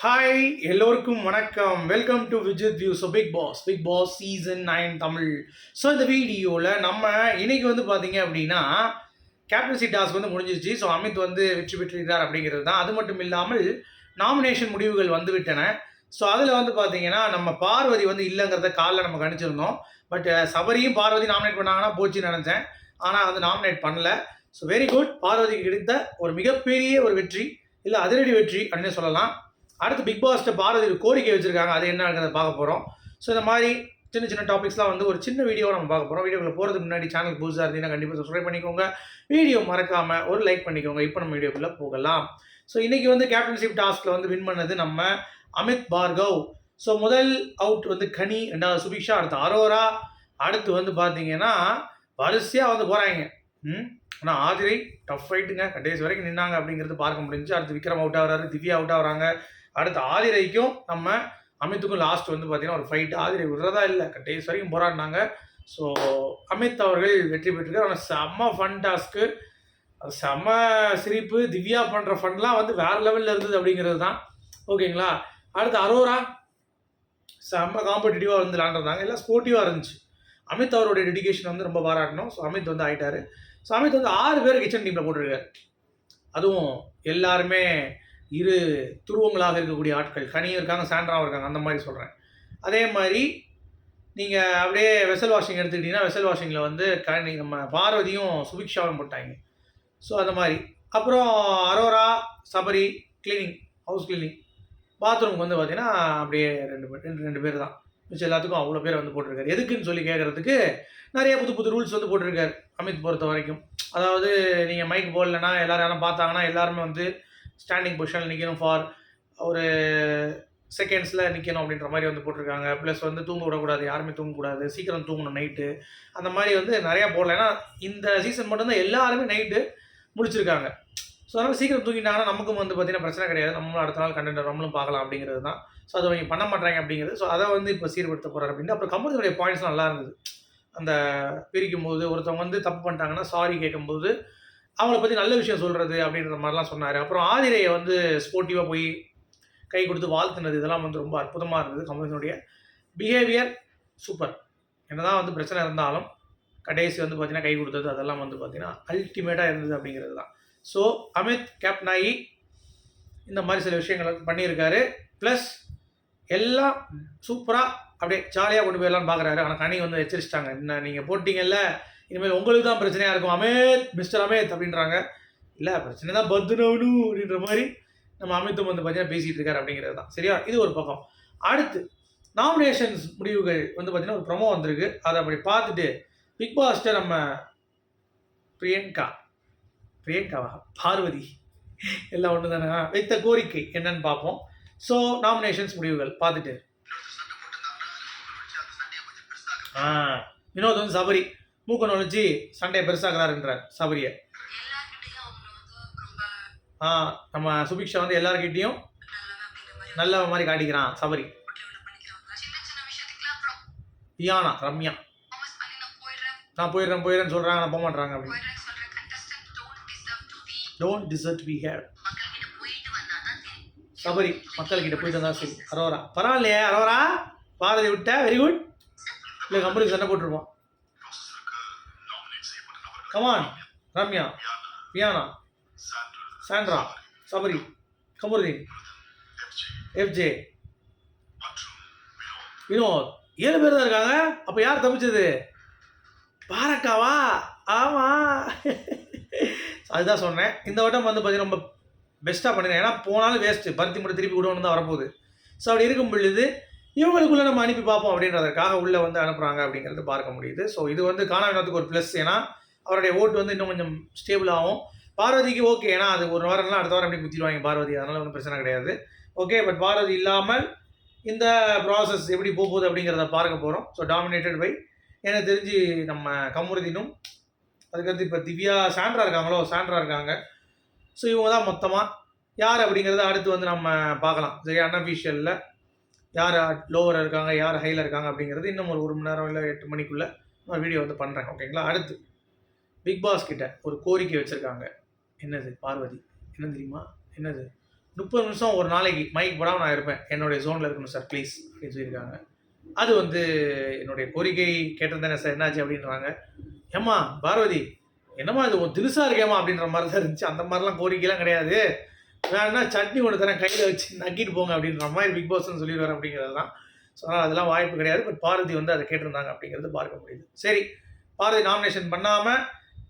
Hi எல்லோருக்கும் வணக்கம். Welcome to Vijith view. So Bigg Boss season 9 Tamil. So இந்த வீடியோவில் நம்ம இன்னைக்கு வந்து பார்த்தீங்க அப்படின்னா கேப்டன்சி டாஸ்க் வந்து முடிஞ்சிருச்சு. ஸோ அமித் வந்து வெற்றி பெற்றிருக்கார் அப்படிங்கிறது தான். அது மட்டும் இல்லாமல் நாமினேஷன் முடிவுகள் வந்து விட்டன. ஸோ அதில் வந்து பார்த்தீங்கன்னா நம்ம பார்வதி வந்து இல்லைங்கிறத காலைல நம்ம கணிச்சிருந்தோம். பட் சபரியும் பார்வதி நாமினேட் பண்ணாங்கன்னா போச்சுன்னு நினச்சேன். ஆனால் வந்து நாமினேட் பண்ணல. So very good. பார்வதிக்கு கிடைத்த ஒரு மிகப்பெரிய ஒரு வெற்றி, இல்லை அதிரடி வெற்றி அப்படின்னு சொல்லலாம். அடுத்து பிக் பாஸ்ட்ட பார்வதி ஒரு கோரிக்கை வச்சிருக்காங்க. அது என்னங்கிறத பார்க்க போகிறோம். ஸோ இந்த மாதிரி சின்ன சின்ன டாபிக்ஸ்லாம் வந்து ஒரு சின்ன வீடியோவை நம்ம பார்க்க போகிறோம். வீடியோக்குள்ள போகிறதுக்கு முன்னாடி சேனல் புதுசாக இருந்தீங்கன்னா கண்டிப்பாக சப்ஸ்கிரைப் பண்ணிக்கோங்க. வீடியோ மறக்காமல் ஒரு லைக் பண்ணிக்கோங்க. இப்போ நம்ம வீடியோக்குள்ளே போகலாம். ஸோ இன்றைக்கி வந்து கேப்டன்ஷிப் டாஸ்கில் வந்து வின் பண்ணது நம்ம அமித் பார்கவ். ஸோ முதல் அவுட் வந்து கனி, ரெண்டாவது சுபிக்ஷா, அடுத்து அரோரா, அடுத்து வந்து பார்த்தீங்கன்னா வரிசையாக வந்து போகிறாங்க. ஆனால் ஆதிரை டஃப் ஃபைட்டுங்க, கடைசி வரைக்கும் நின்னாங்க அப்படிங்கிறது பார்க்க முடிஞ்சு. அடுத்து விக்ரம் அவுட் ஆகிறாரு, திவ்யா அவுட் ஆகிறாங்க. அடுத்து ஆதிரைக்கும் நம்ம அமித்துக்கும் லாஸ்ட் வந்து பார்த்தீங்கன்னா ஒரு ஃபைட்டு. ஆதிரை விடுறதா இல்லை, கடைசி வரைக்கும் போராடினாங்க. ஸோ அமித் அவர்கள் வெற்றி பெற்றிருக்காரு. ஆனால் செம்ம ஃபன் டாஸ்க்கு, செம்ம சிரிப்பு. திவ்யா பண்ணுற ஃபன்லாம் வந்து வேறு லெவலில் இருந்தது அப்படிங்கிறது தான். ஓகேங்களா. அடுத்து அரோரா செம்ம காம்படிட்டிவாக வந்து விளாண்டுருந்தாங்க. எல்லாம் ஸ்போர்ட்டிவாக இருந்துச்சு. அமித் அவருடைய டெடிகேஷன் வந்து ரொம்ப பாராட்டணும். ஸோ அமித் வந்து ஆகிட்டார். ஸோ அமித் வந்து 6 பேர் கிச்சன் டீமில் போட்டிருக்காரு. அதுவும் எல்லாருமே இரு துருவங்களாக இருக்கக்கூடிய ஆட்கள். கனியும் இருக்காங்க, சாண்ட்ராவும் இருக்காங்க, அந்த மாதிரி சொல்கிறேன். அதே மாதிரி நீங்கள் அப்படியே வெசல் வாஷிங் எடுத்துக்கிட்டிங்கன்னா வெசல் வாஷிங்கில் வந்து நம்ம பார்வதியும் சுபிக்ஷாவும் போட்டாங்க. ஸோ அந்த மாதிரி. அப்புறம் அரோரா, சபரி கிளீனிங், ஹவுஸ் கிளீனிங், பாத்ரூமுக்கு வந்து பார்த்தீங்கன்னா அப்படியே ரெண்டு பேர் தான். மிச்சம் எல்லாத்துக்கும் அவ்வளோ பேர் வந்து போட்டிருக்காரு. எதுக்குன்னு சொல்லி கேட்குறதுக்கு நிறைய புது ரூல்ஸ் வந்து போட்டிருக்காரு அமித் பொறுத்த வரைக்கும். அதாவது நீங்கள் மைக் போடலைன்னா எல்லோரும் யாரும் பார்த்தாங்கன்னா எல்லாருமே வந்து ஸ்டாண்டிங் பொசிஷனில் நிற்கணும், ஃபார் ஒரு செகண்ட்ஸில் நிற்கணும் அப்படின்ற மாதிரி வந்து போட்டிருக்காங்க. ப்ளஸ் வந்து தூங்க விடக்கூடாது, யாருமே தூங்கக்கூடாது, சீக்கிரம் தூங்கணும் நைட்டு, அந்த மாதிரி வந்து நிறையா போடல. ஏன்னா இந்த சீசன் மட்டும்தான் எல்லாருமே நைட்டு முடிச்சிருக்காங்க. ஸோ அதனால் சீக்கிரம் தூங்கிட்டாங்கன்னா நமக்கும் வந்து பார்த்திங்கன்னா பிரச்சனை கிடையாது. நம்மளும் அடுத்த நாள் கண்டென்ட் நம்மளும் பார்க்கலாம் அப்படிங்கிறது தான். ஸோ அதை அவங்க பண்ண மாட்டாங்க அப்படிங்கிறது. ஸோ அதை வந்து இப்போ சீர்படுத்த போகிறார் அப்படின்னு. அப்புறம் கமலுடைய பாயிண்ட்ஸ்லாம் நல்லா இருந்தது. அந்த பிரிக்கும் போது ஒருத்தவங்க வந்து தப்பு பண்ணிட்டாங்கன்னா சாரி கேட்கும்போது அவங்கள பற்றி நல்ல விஷயம் சொல்கிறது அப்படின்ற மாதிரிலாம் சொன்னார். அப்புறம் ஆதிரையை வந்து ஸ்போர்ட்டிவாக போய் கை கொடுத்து வாழ்த்துனது, இதெல்லாம் வந்து ரொம்ப அற்புதமாக இருந்தது. கமலினுடைய பிஹேவியர் சூப்பர். என்னதான் வந்து பிரச்சனை இருந்தாலும் கடைசி வந்து பார்த்திங்கன்னா கை கொடுத்தது, அதெல்லாம் வந்து பார்த்திங்கன்னா அல்டிமேட்டாக இருந்தது அப்படிங்கிறது தான். ஸோ அமித் கேப்டன் ஆகி இந்த மாதிரி சில விஷயங்கள் பண்ணியிருக்காரு. ப்ளஸ் எல்லாம் சூப்பராக அப்படியே ஜாலியாக கொண்டு போயிடலான்னு பார்க்குறாரு. ஆனால் கனி வந்து எச்சரிச்சிட்டாங்க, என்ன நீங்கள் போட்டிங்கல்ல, இனிமேல் உங்களுக்கு தான் பிரச்சனையாக இருக்கும் அமித், மிஸ்டர் அமித் அப்படின்றாங்க. இல்லை பிரச்சனை தான் பத்துனவனு அப்படின்ற மாதிரி நம்ம அமித்தும் வந்து பார்த்தீங்கன்னா பேசிகிட்டு இருக்காரு அப்படிங்கிறது தான். சரியா, இது ஒரு பக்கம். அடுத்து நாமினேஷன்ஸ் முடிவுகள் வந்து பார்த்தீங்கன்னா ஒரு ப்ரொமோ வந்திருக்கு. அதை அப்படி பார்த்துட்டு பிக் பாஸ்ட்டை நம்ம பிரியங்காவா பார்வதி எல்லாம் ஒன்று தானே வைத்த கோரிக்கை என்னன்னு பார்ப்போம். ஸோ நாமினேஷன்ஸ் முடிவுகள் பார்த்துட்டு வினோத் வந்து சபரி மூக்க நுழைச்சி சண்டையை பெருசாகிறாருன்றார் சபரியை. நம்ம சுபிக்ஷா வந்து எல்லார்கிட்டையும் நல்ல மாதிரி காட்டிக்கிறான் சபரி. தியானா, ரம்யா நான் போயிடுறேன்னு சொல்கிறாங்க, நான் போக மாட்டேறாங்க அப்படின்னு. Don't desert we have. Sabari மக்கள்கிட்ட போயிட்டு வந்தா சரி. அரோரா பரவாயில்லையே, அரோரா பாரதி விட்ட வெரி குட். இல்லை கம்பெனிக்கு சண்டை போட்டுருப்போம். Come on Ramya, பியானா, Sandra, Sabari, Kamaruddin, FJ, Vinod, 7 பேர் தான் இருக்காங்க. அப்போ யார் தப்பிச்சது? பாரக்காவா? ஆமாம், அதுதான் சொன்னேன். இந்த வட்டம் வந்து பார்த்தீங்கன்னா ரொம்ப பெஸ்ட்டாக பண்ணிடுறேன். ஏன்னா போனாலும் வேஸ்ட்டு, பருத்தி மட்டும் திருப்பி விடணும் தான் வரப்போகுது. ஸோ அப்படி இருக்கும் பொழுது இவங்களுக்குள்ளே நம்ம அனுப்பி பார்ப்போம் அப்படின்றதுக்காக உள்ளே வந்து அனுப்புகிறாங்க அப்படிங்கிறது பார்க்க முடியுது. ஸோ இது வந்து காணாவினத்துக்கு ஒரு ப்ளஸ். ஏன்னா அவருடைய ஓட்டு வந்து இன்னும் கொஞ்சம் ஸ்டேபிள் ஆகும். பார்வதிக்கு ஓகே, ஏன்னா அது ஒரு வாரம்லாம் அடுத்த வாரம் எப்படி குத்திடுவாங்க பார்வதி, அதனால் ஒன்றும் பிரச்சனை கிடையாது. ஓகே, பட் பார்வதி இல்லாமல் இந்த ப்ராசஸ் எப்படி போகுது அப்படிங்கிறத பார்க்க போகிறோம். ஸோ டாமினேட்டட் பை எனக்கு தெரிஞ்சு நம்ம கமருதீனும், அதுக்கடுத்து இப்போ திவ்யா சாண்ட்ரா இருக்காங்க. ஸோ இவங்க தான் மொத்தமாக யார் அப்படிங்கிறத அடுத்து வந்து நம்ம பார்க்கலாம். சரி, அன்அஃபிஷியலில் யார் லோவராக இருக்காங்க, யார் ஹையில் இருக்காங்க அப்படிங்கிறது இன்னும் ஒரு மணி நேரம் இல்லை 8 மணிக்குள்ளே நான் வீடியோ வந்து பண்ணுறேன். ஓகேங்களா. அடுத்து பிக் பாஸ் கிட்ட ஒரு கோரிக்கை வச்சுருக்காங்க. என்னது பார்வதி? என்ன தெரியுமா? என்னது? 30 நிமிஷம் ஒரு நாளைக்கு மைக் போடாமல் நான் இருப்பேன், என்னுடைய ஜோனில் இருக்கணும் சார் ப்ளீஸ் அப்படின்னு சொல்லியிருக்காங்க. அது வந்து என்னுடைய கோரிக்கை கேட்டிருந்தேனே சார், என்னாச்சு அப்படின்றாங்க. ஏம்மா பார்வதி, என்னம்மா இது ஒரு தினுசா இருக்கேம்மா அப்படின்ற மாதிரி தான் இருந்துச்சு. அந்த மாதிரிலாம் கோரிக்கைலாம் கிடையாது, வேணா சட்னி ஒன்று தரேன் கையில் வச்சு நக்கிட்டு போங்க அப்படின்ற மாதிரி பிக் பாஸ்ன்னு சொல்லிடுவார் அப்படிங்கிறது தான். ஸோ அதனால் அதெல்லாம் வாய்ப்பு கிடையாது. பட் பார்வதி வந்து அதை கேட்டிருந்தாங்க அப்படிங்கிறது பார்க்க முடியுது. சரி, பார்வதி நாமினேஷன் பண்ணாமல்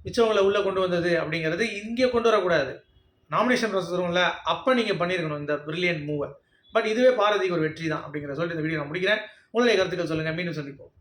மிச்சவங்களை உள்ளே கொண்டு வந்தது அப்படிங்கிறது இங்கே கொண்டு வரக்கூடாது. நாமினேஷன் ப்ராசஸ் வரும்ல, அப்போ நீங்கள் பண்ணியிருக்கணும் இந்த பிரில்லியன்ட் மூவை. பட் இதுவே பார்வதிக்கு ஒரு வெற்றி தான் அப்படிங்கிற சொல்லிட்டு இந்த வீடியோ நான் முடிக்கிறேன். உங்களுடைய கருத்துக்கள் சொல்லுங்கள். மீண்டும் சந்திப்போம்.